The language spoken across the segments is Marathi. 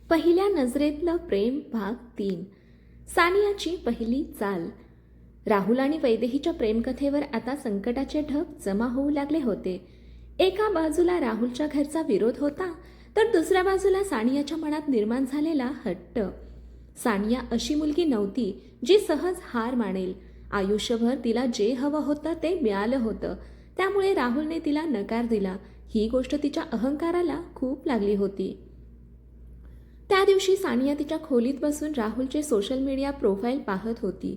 पहिल्या नजरेतलं प्रेम भाग 3. सानियाची पहिली चाल. राहुल आणि वैदेहीच्या प्रेमकथेवर आता संकटाचे ढग जमा होऊ लागले होते. एका बाजूला राहुलच्या घरचा विरोध होता, तर दुसऱ्या बाजूला सानियाच्या मनात निर्माण झालेला हट्ट. सानिया अशी मुलगी नव्हती जी सहज हार मानेल. आयुष्यभर तिला जे हवं होतं ते मिळालं होतं. त्यामुळे राहुलने तिला नकार दिला. ही गोष्ट तिच्या अहंकाराला खूप लागली होती. त्या दिवशी सानिया तिच्या खोलीत बसून राहुलचे सोशल मीडिया प्रोफाईल पाहत होती.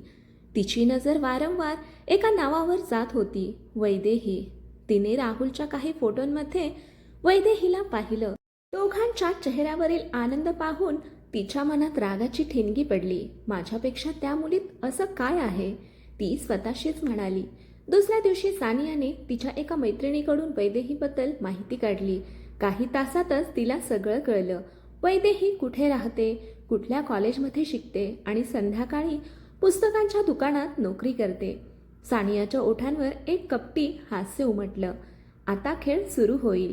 तिची नजर वारंवार एका नावावर जात होती, वैदेही. तिने राहुलच्या काही फोटोंमध्ये वैदेहीला पाहिलं. दोघांच्या चेहऱ्यावरील आनंद पाहून तिच्या मनात रागाची ठिणगी पडली. माझ्यापेक्षा त्या मुलीत असं काय आहे, ती स्वतःशीच म्हणाली. दुसऱ्या दिवशी सानियाने तिच्या एका मैत्रिणीकडून वैदेहीबद्दल माहिती काढली. काही तासातच तिला सगळं कळलं. वैदेही कुठे राहते, कुठल्या कॉलेजमध्ये शिकते आणि संध्याकाळी पुस्तकांच्या दुकानात नोकरी करते. सानियाच्या ओठांवर एक कपटी हास्य उमटलं. आता खेळ सुरू होईल.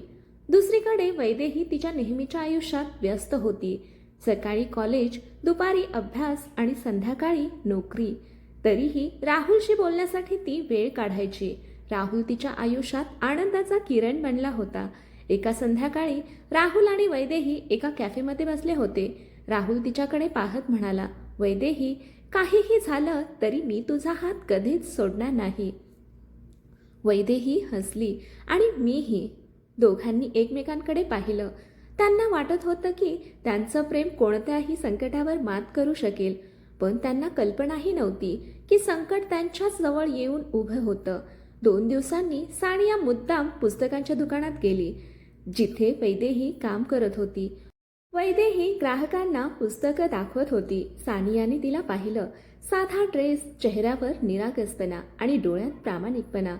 दुसरीकडे वैदेही तिच्या नेहमीच्या आयुष्यात व्यस्त होती. सकाळी कॉलेज, दुपारी अभ्यास आणि संध्याकाळी नोकरी. तरीही राहुलशी बोलण्यासाठी ती वेळ काढायची. राहुल तिच्या आयुष्यात आनंदाचा किरण बनला होता. एका संध्याकाळी राहुल आणि वैदेही एका कॅफेमध्ये बसले होते. राहुल तिच्याकडे पाहत म्हणाला, वैदेही, काहीही झालं तरी मी तुझा हात कधीच सोडणार नाही. वैदेही हसली आणि मीही. दोघांनी एकमेकांकडे पाहिलं. त्यांना वाटत होतं की त्यांचं प्रेम कोणत्याही संकटावर मात करू शकेल. पण त्यांना कल्पनाही नव्हती की संकट त्यांच्याच जवळ येऊन उभं होतं. 2 दिवसांनी सानिया मुद्दाम पुस्तकांच्या दुकानात गेली, जिथे वैदेही काम करत होती. वैदेही ग्राहकांना पुस्तकं दाखवत होती. सानियाने तिला पाहिलं. साधा ड्रेस, चेहऱ्यावर निरागसपणा आणि डोळ्यात प्रामाणिकपणा.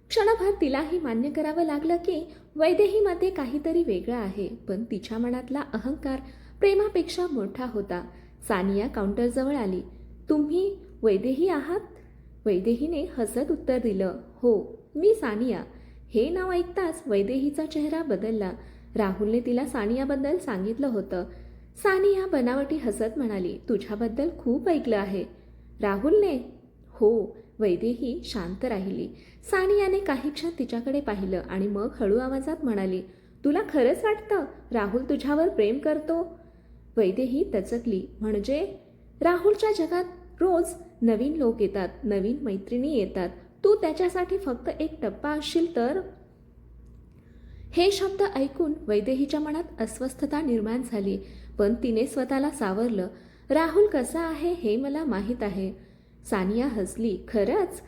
क्षणभर तिलाही मान्य करावं लागलं की वैदेहीमध्ये काहीतरी वेगळं आहे. पण तिच्या मनातला अहंकार प्रेमापेक्षा मोठा होता. सानिया काउंटरजवळ आली. तुम्ही वैदेही आहात? वैदेहीने हसत उत्तर दिलं, हो, मी सानिया. हे नाव ऐकताच वैदेहीचा चेहरा बदलला. राहुलने तिला सानियाबद्दल सांगितलं होतं. सानिया बनावटी हसत म्हणाली, तुझ्याबद्दल खूप ऐकलं आहे. राहुलने? हो. वैदेही शांत राहिली. सानियाने काही क्षण तिच्याकडे पाहिलं आणि मग हळू आवाजात म्हणाली, तुला खरंच वाटतं राहुल तुझ्यावर प्रेम करतो? वैदेही तचकली. म्हणजे? राहुलच्या जगात रोज नवीन लोक येतात, नवीन मैत्रिणी येतात. तू त्याच्यासाठी फक्त एक टप्पा असशील तर? हे शब्द ऐकून वैदेहीच्या मनात अस्वस्थता निर्माण झाली. पण तिने स्वतःला सावरलं. राहुल कसा आहे हे मला माहीत आहे. सानिया हसली. खरंच?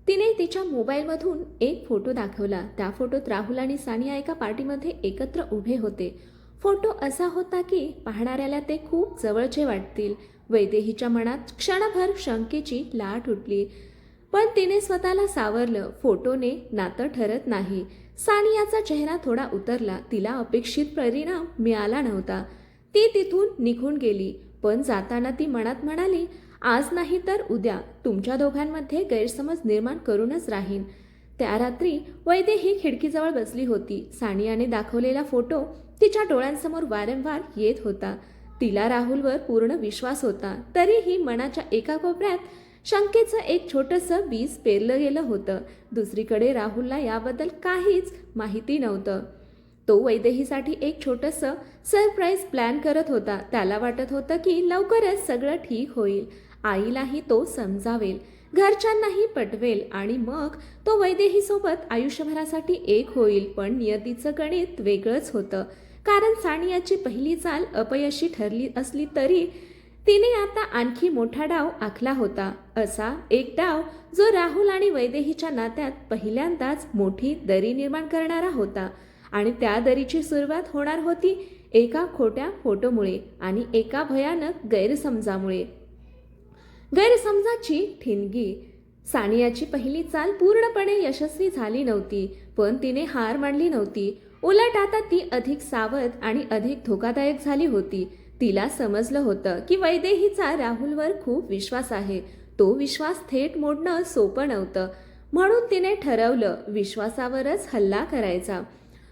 तिने तिच्या मोबाईलमधून एक फोटो दाखवला. त्या फोटोत राहुल आणि सानिया एका पार्टीमध्ये एकत्र उभे होते. फोटो असा होता की पाहणाऱ्याला ते खूप जवळचे वाटतील. वैदेहीच्या मनात क्षणभर शंकेची लाट उठली. पण तिने स्वतःला सावरलं. फोटोने नातं ठरत नाही. सानियाचा चेहरा थोडा उतरला. तिला अपेक्षित परिणाम मिळाला नव्हता. ती तिथून निघून गेली. पण जाताना ती मनात म्हणाली, आज नाही तर उद्या तुमच्या दोघांमध्ये गैरसमज निर्माण करूनच राहीन. त्या रात्री वैदेही खिडकीजवळ बसली होती. सानियाने दाखवलेला फोटो तिच्या डोळ्यांसमोर वारंवार येत होता. तिला राहुलवर पूर्ण विश्वास होता. तरीही मनाच्या एका कोपऱ्यात शंकेचं एक छोटंसं बीज पेरलं गेलं होतं. दुसरीकडे राहुलला याबद्दल काहीच माहिती नव्हतं. तो वैदेहीसाठी एक छोटंसं सरप्राईज प्लॅन करत होता. त्याला वाटत होतं की लवकरच सगळं ठीक होईल. आईलाही तो समजावेल, घरच्यांनाही पटवेल आणि मग तो वैदेहीसोबत आयुष्यभरासाठी एक होईल. पण नियतीचं गणित वेगळंच होतं. कारण सानियाची पहिली चाल अपयशी ठरली असली तरी तिने आता आणखी मोठा डाव आखला होता. असा एक डाव जो राहुल आणि वैदेहीच्या नात्यात पहिल्यांदाच मोठी दरी निर्माण करणारा होता. आणि त्या दरीची सुरुवात होणार होती एका खोट्या फोटोमुळे आणि एका भयानक गैरसमजामुळे. गैरसमजाची ठिणगी. सानियाची पहिली चाल पूर्णपणे यशस्वी झाली नव्हती. पण तिने हार मानली नव्हती. उलट आता ती अधिक सावध आणि अधिक धोकादायक झाली होती. तिला समजलं होतं की वैदेहीचा राहुलवर खूप विश्वास आहे. तो विश्वास थेट मोडणं सोपं नव्हतं. म्हणून तिने ठरवलं विश्वासावरच हल्ला करायचा.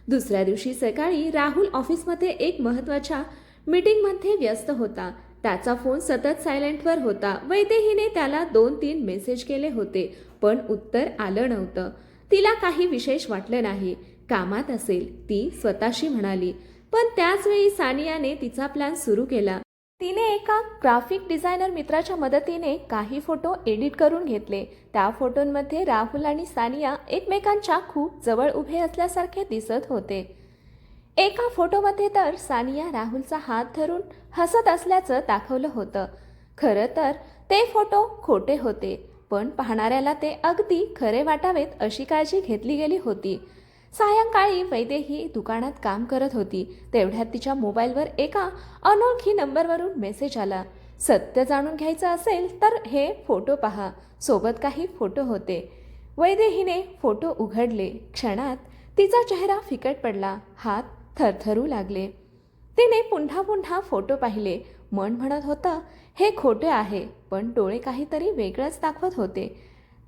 दुसऱ्या दिवशी सकाळी राहुल ऑफिसमध्ये एक महत्त्वाच्या मीटिंगमध्ये व्यस्त होता. त्याचा फोन सतत सायलेंटवर होता. वैदेहीने त्याला 2-3 मेसेज केले होते, पण उत्तर आलं नव्हतं. तिला काही विशेष वाटलं नाही. कामात असेल, ती स्वतःशी म्हणाली. पण त्याच वेळी सानियाने तिचा प्लॅन सुरू केला. तिने एका ग्राफिक डिझायनर मित्राच्या मदतीने काही फोटो एडिट करून घेतले. त्या फोटोंमध्ये राहुल आणि सानिया एकमेकांच्या खूप जवळ उभे असल्यासारखे दिसत होते. एका फोटोमध्ये तर सानिया राहुलचा हात धरून हसत असल्याचं दाखवलं होतं. खरं तर ते फोटो खोटे होते, पण पाहणाऱ्याला ते अगदी खरे वाटावेत अशी काळजी घेतली गेली होती. सायंकाळी वैदेही दुकानात काम करत होती. तेवढ्यात तिच्या मोबाईलवर एका अनोळखी नंबरवरून मेसेज आला. सत्य जाणून घ्यायचं असेल तर हे फोटो पहा. सोबत काही फोटो होते. वैदेहीने फोटो उघडले. क्षणात तिचा चेहरा फिकट पडला. हात थरथरू लागले. तिने पुन्हा पुन्हा फोटो पाहिले. मन म्हणत होतं हे खोटे आहे, पण डोळे काहीतरी वेगळंच दाखवत होते.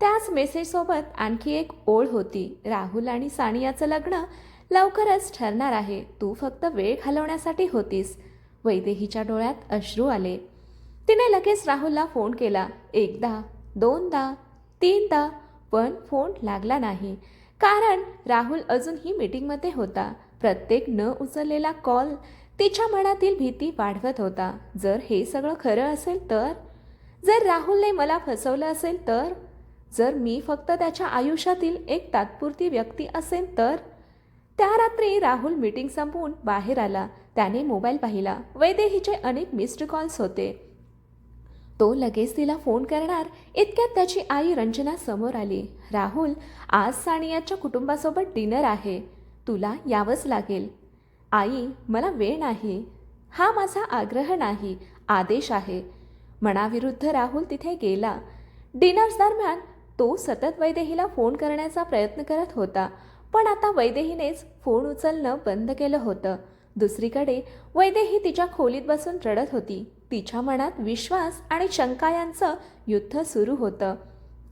त्याच मेसेजसोबत आणखी एक ओळ होती. राहुल आणि सानियाचं लग्न लवकरच ठरणार आहे. तू फक्त वेळ घालवण्यासाठी होतीस. वैदेहीच्या डोळ्यात अश्रू आले. तिने लगेच राहुलला फोन केला. 1दा, 2दा, 3दा, पण फोन लागला नाही. कारण राहुल अजूनही मीटिंगमध्ये होता. प्रत्येक न उचललेला कॉल तिच्या मनातील भीती वाढवत होता. जर हे सगळं खरं असेल तर? जर राहुलने मला फसवलं असेल तर? जर मी फक्त त्याच्या आयुष्यातील एक तात्पुरती व्यक्ती असेल तर? त्या रात्री राहुल मीटिंग संपवून बाहेर आला. त्याने मोबाईल पाहिला. वैदेहीचे अनेक मिस्ड कॉल्स होते. तो लगेच तिला फोन करणार इतक्यात त्याची आई रंजना समोर आली. राहुल, आज सानियाच्या कुटुंबासोबत डिनर आहे. तुला यावंच लागेल. आई, मला वेळ नाही. हा माझा आग्रह नाही, आदेश आहे. मनाविरुद्ध राहुल तिथे गेला. डिनर्स दरम्यान तो सतत वैदेहीला फोन करण्याचा प्रयत्न करत होता, पण आता वैदेहीनेच फोन उचलणं बंद केलं होतं. दुसरीकडे वैदेही तिच्या खोलीत बसून रडत होती. तिच्या मनात विश्वास आणि शंका यांचं युद्ध सुरू होतं.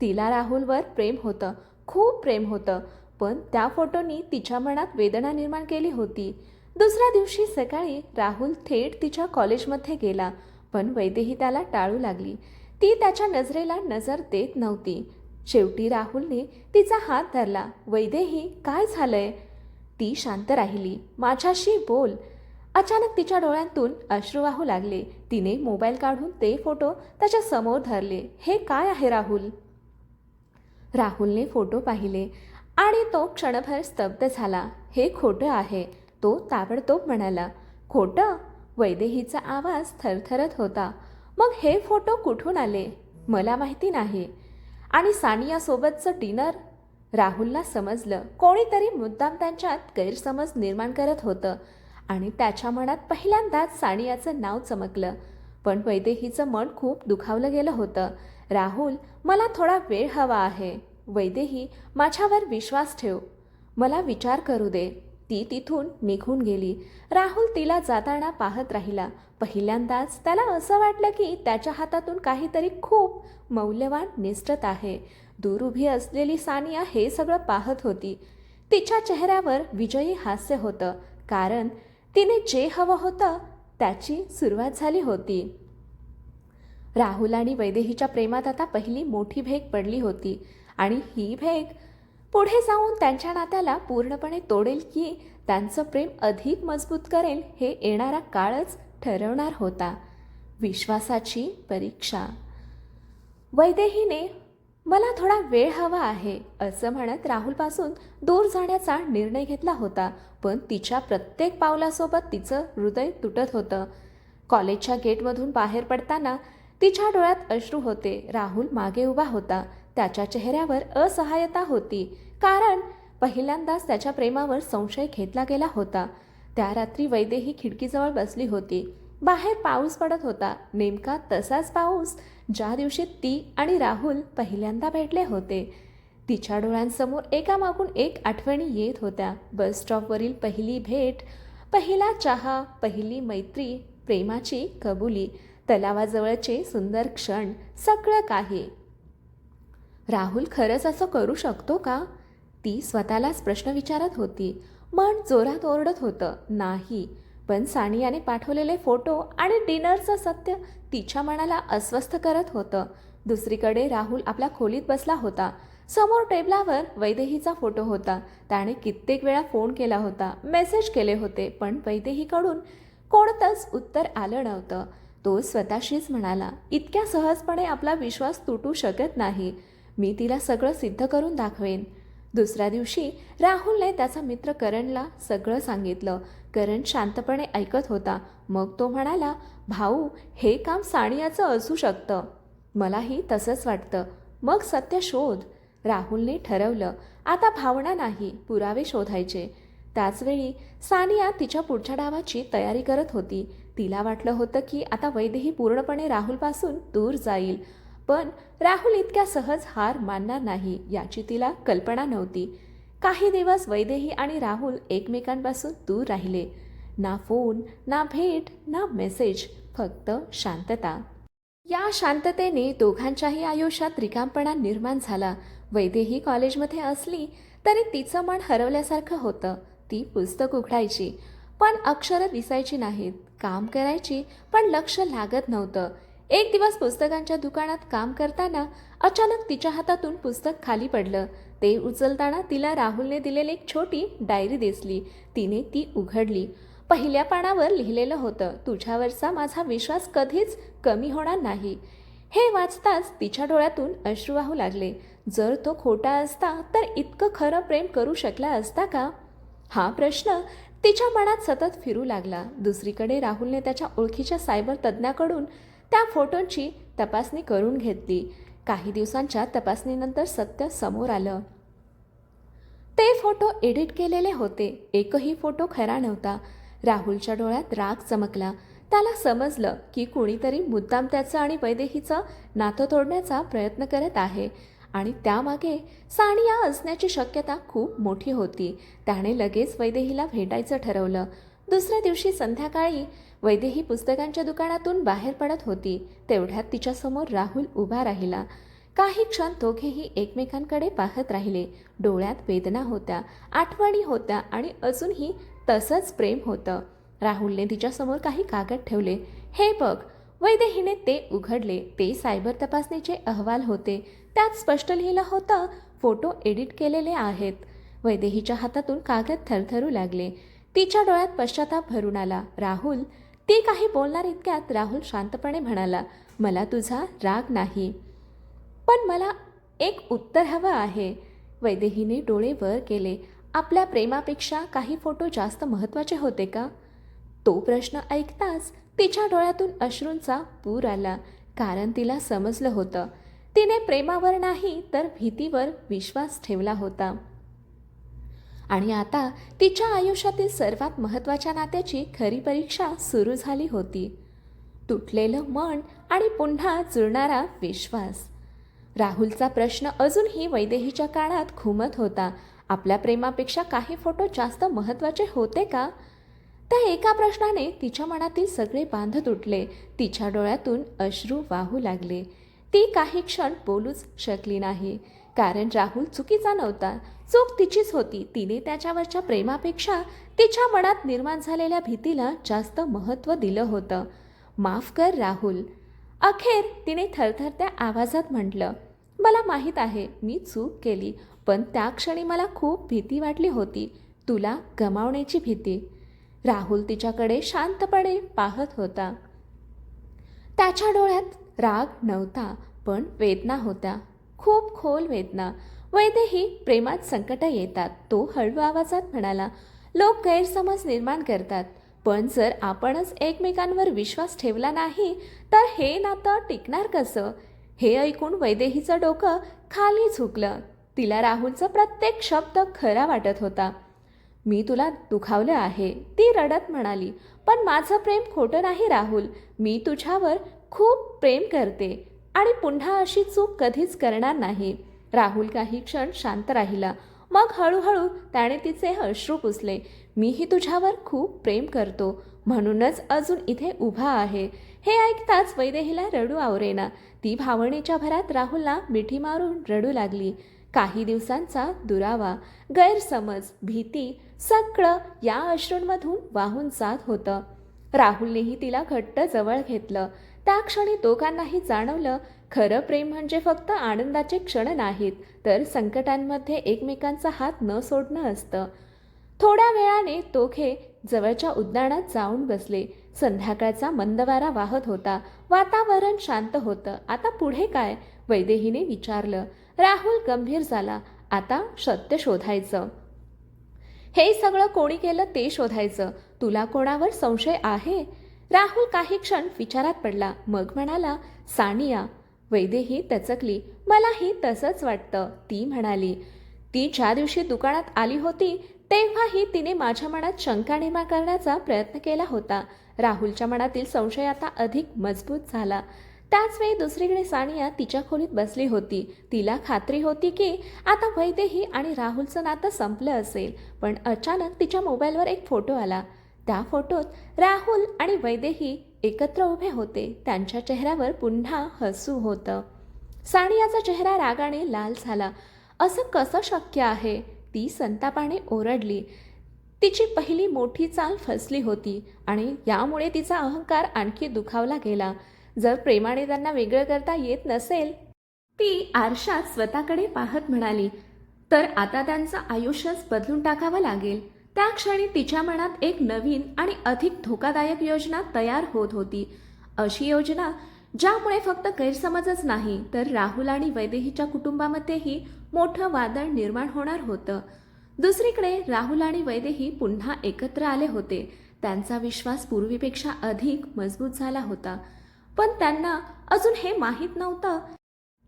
तिला राहुलवर प्रेम होतं, खूप प्रेम होतं, पण त्या फोटोनी तिच्या मनात वेदना निर्माण केली होती. दुसऱ्या दिवशी सकाळी राहुल थेट तिच्या कॉलेजमध्ये गेला, पण वैदेही त्याला टाळू लागली. ती त्याच्या नजरेला नजर देत नव्हती. शेवटी राहुलने तिचा हात धरला. वैदेही, काय झालंय? ती शांत राहिली. माझ्याशी बोल. अचानक तिच्या डोळ्यांतून अश्रू वाहू लागले. तिने मोबाईल काढून ते फोटो त्याच्या समोर धरले. हे काय आहे राहुल? राहुलने फोटो पाहिले आणि तो क्षणभर स्तब्ध झाला. हे खोटं आहे, तो ताबडतोब म्हणाला. खोटं? वैदेहीचा आवाज थरथरत होता. मग हे फोटो कुठून आले? मला माहिती नाही. आणि सानियासोबतचं डिनर? राहुलला समजलं कोणीतरी मुद्दाम त्यांच्यात गैरसमज निर्माण करत होतं आणि त्याच्या मनात पहिल्यांदाच सानियाचं नाव चमकलं. पण वैदेहीचं मन खूप दुखावलं गेलं होतं. राहुल, मला थोडा वेळ हवा आहे. वैदेही, माझ्यावर विश्वास ठेव. मला विचार करू दे. ती तिथून निघून गेली. राहुल तिला जाताना पाहत राहिला. पहिल्यांदाच त्याला असं वाटलं की त्याच्या हातातून काहीतरी खूप मौल्यवान निसटत आहे. दूर उभी असलेली सानिया हे सगळं पाहत होती. तिच्या चेहऱ्यावर विजयी हास्य होतं, कारण तिने जे हवं होतं त्याची सुरुवात झाली होती. राहुल आणि वैदेहीच्या प्रेमात आता पहिली मोठी भेग पडली होती आणि ही भेग पुढे जाऊन त्यांच्या नात्याला पूर्णपणे तोडेल की त्यांचं प्रेम अधिक मजबूत करेल हे येणारा काळच ठरवणार होता. विश्वासाची परीक्षा. वैदेहीने मला थोडा वेळ हवा आहे असं म्हणत राहुलपासून दूर जाण्याचा निर्णय घेतला होता, पण तिच्या प्रत्येक पावलासोबत तिचं हृदय तुटत होतं. कॉलेजच्या गेटमधून बाहेर पडताना तिच्या डोळ्यात अश्रू होते. राहुल मागे उभा होता. त्याच्या चेहऱ्यावर असहाय्यता होती, कारण पहिल्यांदाच त्याच्या प्रेमावर संशय घेतला गेला होता. त्या रात्री वैदेही खिडकीजवळ बसली होती. बाहेर पाऊस पडत होता. नेमका तसाच पाऊस ज्या दिवशी ती आणि राहुल पहिल्यांदा भेटले होते. तिच्या डोळ्यांसमोर एकामागून एक आठवणी येत होत्या. बस स्टॉपवरील पहिली भेट, पहिला चहा, पहिली मैत्री, प्रेमाची कबुली, तलावाजवळचे सुंदर क्षण, सगळं काही. राहुल खरंच असं करू शकतो का? ती स्वतःलाच प्रश्न विचारत होती. मन जोरात ओरडत होतं, नाही. पण सानियाने पाठवलेले फोटो आणि डिनरचं सत्य तिच्या मनाला अस्वस्थ करत होतं. दुसरीकडे राहुल आपल्या खोलीत बसला होता. समोर टेबलावर वैदेहीचा फोटो होता. त्याने कित्येक वेळा फोन केला होता, मेसेज केले होते, पण वैदेहीकडून कोणतंच उत्तर आलं नव्हतं. तो स्वतःशीच म्हणाला, इतक्या सहजपणे आपला विश्वास तुटू शकत नाही. मी तिला सगळं सिद्ध करून दाखवेन. दुसऱ्या दिवशी राहुलने त्याचा मित्र करणला सगळं सांगितलं. करण शांतपणे ऐकत होता. मग तो म्हणाला, भाऊ, हे काम सानियाचं असू शकतं. मलाही तसंच वाटतं. मग सत्य शोध. राहुलने ठरवलं. आता भावना नाही, पुरावे शोधायचे. त्याचवेळी सानिया तिच्या पुढच्या डावाची तयारी करत होती. तिला वाटलं होतं की आता वैदेही पूर्णपणे राहुलपासून दूर जाईल. पण राहुल इतक्या सहज हार मानणार नाही याची तिला कल्पना नव्हती. काही दिवस वैदेही आणि राहुल एकमेकांपासून दूर राहिले. ना फोन, ना भेट, ना मेसेज, फक्त शांतता. या शांततेने दोघांच्याही आयुष्यात रिकामपणा निर्माण झाला. वैदेही कॉलेजमध्ये असली तरी तिचं मन हरवल्यासारखं होतं. ती पुस्तक उघडायची पण अक्षरं दिसायची नाहीत. काम करायची पण लक्ष लागत नव्हतं. एक दिवस पुस्तकांच्या दुकानात काम करताना अचानक तिच्या हातातून पुस्तक खाली पडलं. ते उचलताना तिला राहुलने दिलेली एक छोटी डायरी दिसली. तिने ती उघडली. पहिल्या पानावर लिहिलेलं होतं, तुझ्यावरचा माझा विश्वास कधीच कमी होणार नाही. हे वाचताच तिच्या डोळ्यातून अश्रू वाहू लागले. जर तो खोटा असता तर इतकं खरं प्रेम करू शकला असता का? हा प्रश्न तिच्या मनात सतत फिरू लागला. दुसरीकडे राहुलने त्याच्या ओळखीच्या सायबर तज्ज्ञाकडून त्या फोटोंची तपासणी करून घेतली. काही दिवसांच्या तपासणीनंतर सत्य समोर आलं. ते फोटो एडिट केलेले होते. एकही फोटो खरा नव्हता. राहुलच्या डोळ्यात राग चमकला. त्याला समजलं की कुणीतरी मुद्दाम त्याचं आणि वैदेहीचं नातं तोडण्याचा प्रयत्न करत आहे आणि त्यामागे सानिया असण्याची शक्यता खूप मोठी होती. त्याने लगेच वैदेहीला भेटायचं ठरवलं. दुसऱ्या दिवशी संध्याकाळी वैदेही पुस्तकांच्या दुकानातून बाहेर पडत होती. तेवढ्यात तिच्यासमोर राहुल उभा राहिला. काही क्षण दोघेही एकमेकांकडे पाहत राहिले. डोळ्यात वेदना होत्या, आठवणी होत्या आणि अजूनही तसंच प्रेम होतं. राहुलने तिच्यासमोर काही कागद ठेवले. हे बघ. वैदेहीने ते उघडले. ते सायबर तपासणीचे अहवाल होते. त्यात स्पष्ट लिहिलं होतं, फोटो एडिट केलेले आहेत. वैदेहीच्या हातातून कागद थरथरू लागले. तिच्या डोळ्यात पश्चाताप भरून आला. राहुल. ती काही बोलणार इतक्यात राहुल शांतपणे म्हणाला, मला तुझा राग नाही, पण मला एक उत्तर हवं आहे. वैदेहीने डोळे वर केले. आपल्या प्रेमापेक्षा काही फोटो जास्त महत्त्वाचे होते का? तो प्रश्न ऐकताच तिच्या डोळ्यातून अश्रूंचा पूर आला. कारण तिला समजलं होतं, तिने प्रेमावर नाही तर भीतीवर विश्वास ठेवला होता. आणि आता तिच्या आयुष्यातील सर्वात महत्त्वाच्या नात्याची खरी परीक्षा सुरू झाली होती. तुटलेलं मन आणि पुन्हा जुळणारा विश्वास. राहुलचा प्रश्न अजूनही वैदेहीच्या कानात घुमत होता. आपल्या प्रेमापेक्षा काही फोटो जास्त महत्त्वाचे होते का? त्या एका प्रश्नाने तिच्या मनातील सगळे बांध तुटले. तिच्या डोळ्यातून अश्रू वाहू लागले. ती काही क्षण बोलूच शकली नाही. कारण राहुल चुकीचा नव्हता. चूक तिचीच होती. तिने त्याच्यावरच्या प्रेमापेक्षा तिच्या मनात निर्माण झालेल्या भीतीला जास्त महत्त्व दिलं होतं. माफ कर राहुल. अखेर तिने थरथरत्या आवाजात म्हटलं, मला माहीत आहे मी चूक केली, पण त्या क्षणी मला खूप भीती वाटली होती. तुला गमावण्याची भीती. राहुल तिच्याकडे शांतपणे पाहत होता. त्याच्या डोळ्यात राग नव्हता, पण वेदना होत्या. खूप खोल वेदना. वैदेही, प्रेमात संकट येतात. तो हळू आवाजात म्हणाला, लोक गैरसमज निर्माण करतात, पण जर आपणच एकमेकांवर विश्वास ठेवला नाही तर हे नातं टिकणार कसं? हे ऐकून वैदेहीचं डोकं खाली झुकलं. तिला राहुलचा प्रत्येक शब्द खरा वाटत होता. मी तुला दुखावलं आहे, ती रडत म्हणाली, पण माझं प्रेम खोटं नाही राहुल. मी तुझ्यावर खूप प्रेम करते आणि पुन्हा अशी चूक कधीच करणार नाही. राहुल काही क्षण शांत राहिला. मग हळूहळू त्याने तिचे अश्रू पुसले. मीही तुझ्यावर खूप प्रेम करतो, म्हणूनच अजून इथे उभा आहे. हे ऐकताच वैदेहीला रडू आवरेना. ती भावनेच्या भरात राहुलला मिठी मारून रडू लागली. काही दिवसांचा दुरावा, गैरसमज, भीती सगळं या अश्रूंमधून वाहून जात होतं. राहुलनेही तिला घट्ट जवळ घेतलं. त्या क्षणी दोघांनाही जाणवलं, खरं प्रेम म्हणजे फक्त आनंदाचे क्षण नाहीत, तर संकटांमध्ये एकमेकांचा हात न सोडणं असतं. थोड्या वेळाने दोघे जवळच्या उद्यानात जाऊन बसले. संध्याकाळचा मंद वारा वाहत होता. वातावरण शांत होतं. आता पुढे काय? वैदेहीने विचारलं. राहुल गंभीर झाला. आता सत्य शोधायचं. हे सगळं कोणी केलं ते शोधायचं. तुला कोणावर संशय आहे? राहुल काही क्षण विचारात पडला. मग म्हणाला, सानिया. वैदेही तचकली. मलाही तसंच वाटतं, ती म्हणाली. ती ज्या दिवशी दुकानात आली होती तेव्हाही तिने माझ्या मनात शंका निर्माण करण्याचा प्रयत्न केला होता. राहुलच्या मनातील संशय आता अधिक मजबूत झाला. त्याच वेळी दुसरीकडे सानिया तिच्या खोलीत बसली होती. तिला खात्री होती की आता वैदेही आणि राहुलचं नातं संपलं असेल. पण अचानक तिच्या मोबाईलवर एक फोटो आला. त्या फोटोत राहुल आणि वैदेही एकत्र उभे होते. त्यांच्या चेहऱ्यावर पुन्हा हसू होतं. सानियाचा चेहरा रागाने लाल झाला. असं कसं शक्य आहे? ती संतापाने ओरडली. तिची पहिली मोठी चाल फसली होती आणि यामुळे तिचा अहंकार आणखी दुखावला गेला. जर प्रेमाने त्यांना वेगळं करता येत नसेल, ती आरशात स्वतःकडे पाहत म्हणाली, तर आता त्यांचं आयुष्यच बदलून टाकावं लागेल. त्या क्षणी तिच्या मनात एक नवीन आणि अधिक धोकादायक योजना तयार होत होती. अशी योजना ज्यामुळे फक्त गैरसमजच नाही, तर राहुल आणि वैदेहीच्या कुटुंबामध्येही मोठं वादळ निर्माण होणार होतं. दुसरीकडे राहुल आणि वैदेही पुन्हा एकत्र आले होते. त्यांचा विश्वास पूर्वीपेक्षा अधिक मजबूत झाला होता. पण त्यांना अजून हे माहीत नव्हतं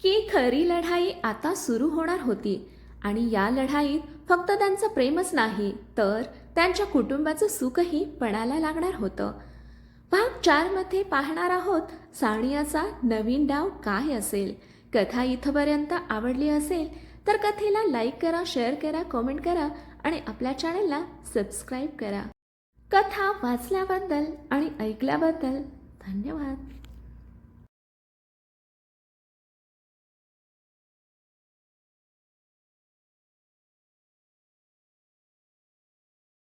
की खरी लढाई आता सुरू होणार होती. आणि या लढाईत फक्त त्यांचं प्रेमच नाही, तर त्यांच्या कुटुंबाचं सुखही पणाला लागणार होतं. भाग 4 मध्ये पाहणार आहोत सानियाचा नवीन डाव काय असेल. कथा इथपर्यंत आवडली असेल तर कथेला लाईक करा, शेअर करा, कमेंट करा आणि आपल्या चॅनलला सबस्क्राईब करा. कथा वाचल्याबद्दल आणि ऐकल्याबद्दल धन्यवाद.